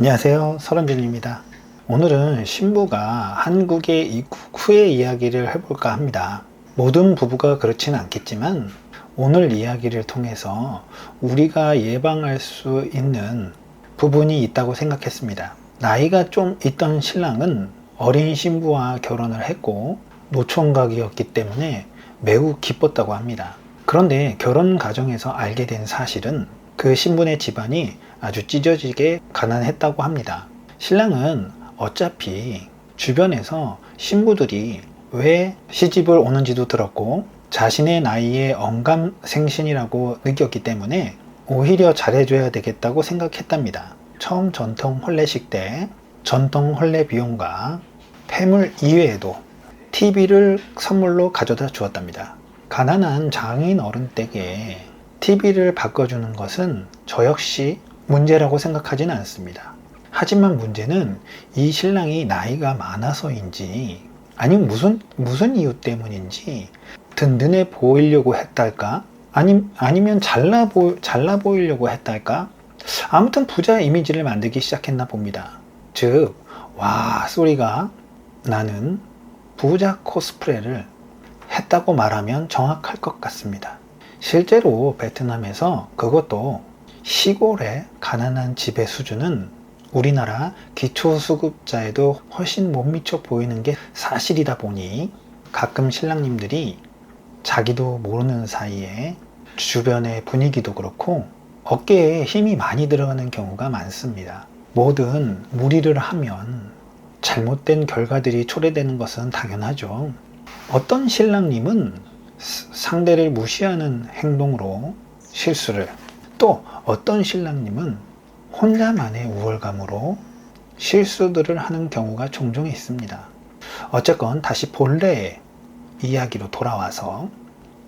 안녕하세요, 설원준입니다. 오늘은 신부가 한국에 입국 후의 이야기를 해볼까 합니다. 모든 부부가 그렇지는 않겠지만 오늘 이야기를 통해서 우리가 예방할 수 있는 부분이 있다고 생각했습니다. 나이가 좀 있던 신랑은 어린 신부와 결혼을 했고 노총각이었기 때문에 매우 기뻤다고 합니다. 그런데 결혼 과정에서 알게 된 사실은 그 신부네 집안이 아주 찢어지게 가난했다고 합니다. 신랑은 어차피 주변에서 신부들이 왜 시집을 오는지도 들었고 자신의 나이에 언감생신이라고 느꼈기 때문에 오히려 잘해줘야 되겠다고 생각했답니다. 처음 전통 혼례식 때 전통 혼례 비용과 폐물 이외에도 TV를 선물로 가져다 주었답니다. 가난한 장인 어른 댁에 TV를 바꿔주는 것은 저 역시 문제라고 생각하지는 않습니다. 하지만 문제는 이 신랑이 나이가 많아서인지 아니면 무슨 이유 때문인지 든든해 보이려고 했달까? 아니면 잘나 보이려고 했달까? 아무튼 부자 이미지를 만들기 시작했나 봅니다. 즉, 와 소리가 나는 부자 코스프레를 했다고 말하면 정확할 것 같습니다. 실제로 베트남에서 그것도 시골의 가난한 집의 수준은 우리나라 기초수급자에도 훨씬 못 미쳐 보이는 게 사실이다 보니 가끔 신랑님들이 자기도 모르는 사이에 주변의 분위기도 그렇고 어깨에 힘이 많이 들어가는 경우가 많습니다. 뭐든 무리를 하면 잘못된 결과들이 초래되는 것은 당연하죠. 어떤 신랑님은 상대를 무시하는 행동으로 실수를, 또 어떤 신랑님은 혼자만의 우월감으로 실수들을 하는 경우가 종종 있습니다. 어쨌건 다시 본래의 이야기로 돌아와서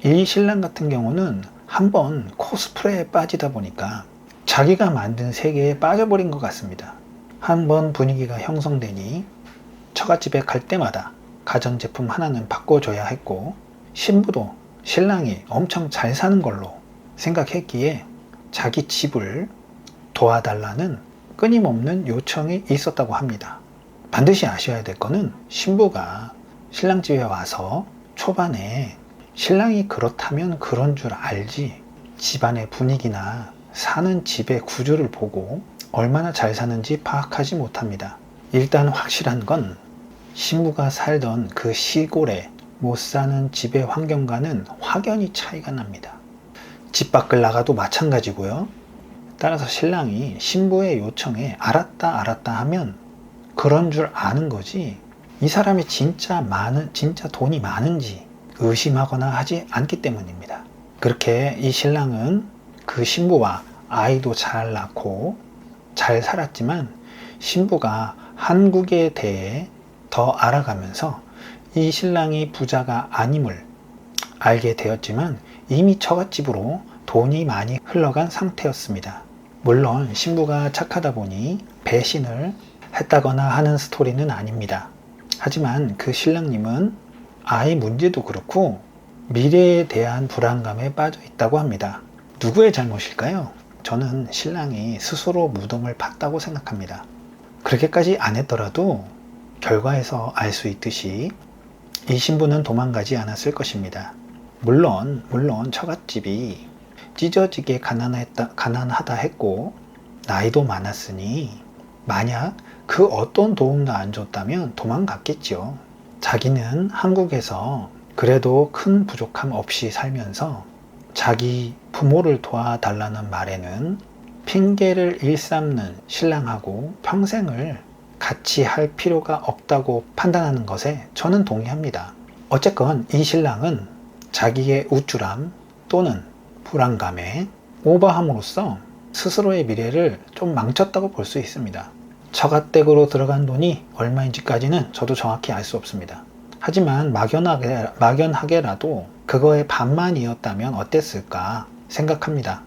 이 신랑 같은 경우는 한번 코스프레에 빠지다 보니까 자기가 만든 세계에 빠져버린 것 같습니다. 한번 분위기가 형성되니 처갓집에 갈 때마다 가전제품 하나는 바꿔줘야 했고 신부도 신랑이 엄청 잘 사는 걸로 생각했기에 자기 집을 도와달라는 끊임없는 요청이 있었다고 합니다. 반드시 아셔야 될 거는 신부가 신랑 집에 와서 초반에 신랑이 그렇다면 그런 줄 알지 집안의 분위기나 사는 집의 구조를 보고 얼마나 잘 사는지 파악하지 못합니다. 일단 확실한 건 신부가 살던 그 시골에 못 사는 집의 환경과는 확연히 차이가 납니다. 집 밖을 나가도 마찬가지고요. 따라서 신랑이 신부의 요청에 알았다 하면 그런 줄 아는 거지 이 사람이 진짜 돈이 많은지 의심하거나 하지 않기 때문입니다. 그렇게 이 신랑은 그 신부와 아이도 잘 낳고 잘 살았지만 신부가 한국에 대해 더 알아가면서 이 신랑이 부자가 아님을 알게 되었지만 이미 처갓집으로 돈이 많이 흘러간 상태였습니다. 물론 신부가 착하다 보니 배신을 했다거나 하는 스토리는 아닙니다. 하지만 그 신랑님은 아이 문제도 그렇고 미래에 대한 불안감에 빠져 있다고 합니다. 누구의 잘못일까요? 저는 신랑이 스스로 무덤을 팠다고 생각합니다. 그렇게까지 안 했더라도 결과에서 알 수 있듯이 이 신부는 도망가지 않았을 것입니다. 물론 처갓집이 찢어지게 가난하다 했고 나이도 많았으니 만약 그 어떤 도움도 안 줬다면 도망갔겠죠. 자기는 한국에서 그래도 큰 부족함 없이 살면서 자기 부모를 도와달라는 말에는 핑계를 일삼는 신랑하고 평생을 같이 할 필요가 없다고 판단하는 것에 저는 동의합니다. 어쨌건 이 신랑은 자기의 우쭐함 또는 불안감에 오버함으로써 스스로의 미래를 좀 망쳤다고 볼 수 있습니다. 처갓댁으로 들어간 돈이 얼마인지까지는 저도 정확히 알 수 없습니다. 하지만 막연하게라도 그거의 반만이었다면 어땠을까 생각합니다.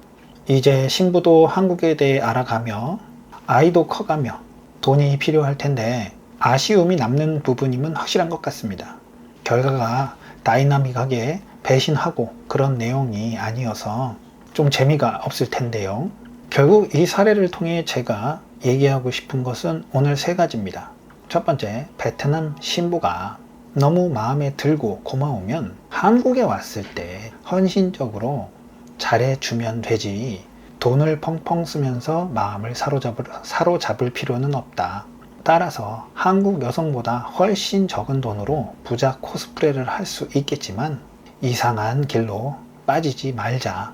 이제 신부도 한국에 대해 알아가며 아이도 커가며 돈이 필요할 텐데 아쉬움이 남는 부분임은 확실한 것 같습니다. 결과가 다이나믹하게 배신하고 그런 내용이 아니어서 좀 재미가 없을 텐데요. 결국 이 사례를 통해 제가 얘기하고 싶은 것은 오늘 세 가지입니다. 첫 번째, 베트남 신부가 너무 마음에 들고 고마우면 한국에 왔을 때 헌신적으로 잘해주면 되지, 돈을 펑펑 쓰면서 마음을 사로잡을 필요는 없다. 따라서 한국 여성보다 훨씬 적은 돈으로 부자 코스프레를 할 수 있겠지만 이상한 길로 빠지지 말자.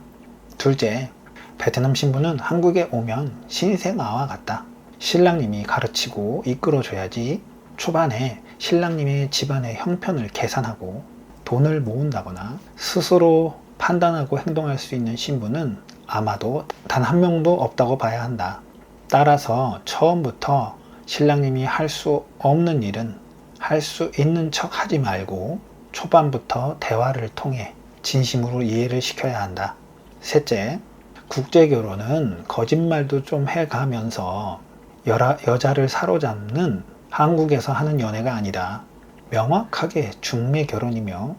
둘째, 베트남 신부는 한국에 오면 신생아와 같다. 신랑님이 가르치고 이끌어줘야지. 초반에 신랑님의 집안의 형편을 계산하고 돈을 모은다거나 스스로 판단하고 행동할 수 있는 신부는 아마도 단 한 명도 없다고 봐야 한다. 따라서 처음부터 신랑님이 할 수 없는 일은 할 수 있는 척 하지 말고 초반부터 대화를 통해 진심으로 이해를 시켜야 한다. 셋째, 국제결혼은 거짓말도 좀 해가면서 여자를 사로잡는 한국에서 하는 연애가 아니다. 명확하게 중매 결혼이며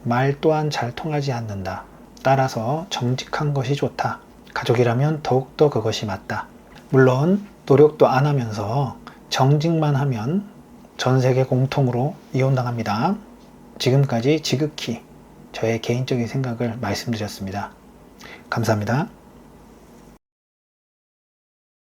말 또한 잘 통하지 않는다. 따라서 정직한 것이 좋다. 가족이라면 더욱더 그것이 맞다. 물론 노력도 안 하면서 정직만 하면 전 세계 공통으로 이혼당합니다. 지금까지 지극히 저의 개인적인 생각을 말씀드렸습니다. 감사합니다.